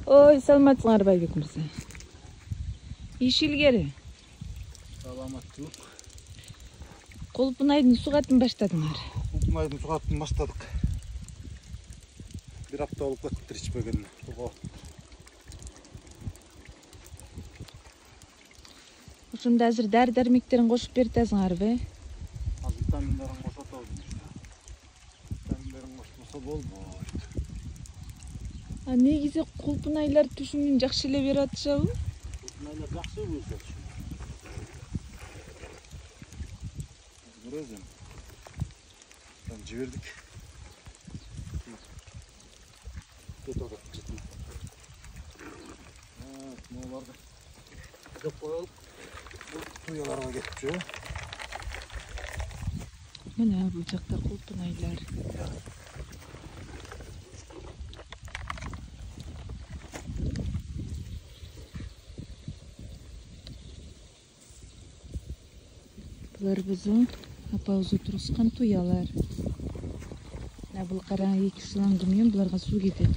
Ой, саламатсыңар Байбек мырза. Иш илгери. Саламаттылык. Колпунайдын сугатын баштадыңар. Колпунайдын сугатын баштадык. Bir hafta olup kettir içmegen. Ошондо азыр дары-дармектерин кошуп берип атасыңарбы? Витаминдерин кошуп атабыз. Витаминдерин кошпосо болбойт. Негизи колпунайлар түшүмүн жакшы эле берип атышабы? Колпунайлар жакшы өзгөчө. Көрөсүң. Там жибердик. Кетип жатты. Муларды деп коелуп, туяларга кетчү. Мына бул жакта колпунайлар. Булар бизин апабыз отурушкан туялар. Бул караңгы эки шлангы менен буларга суу кетет.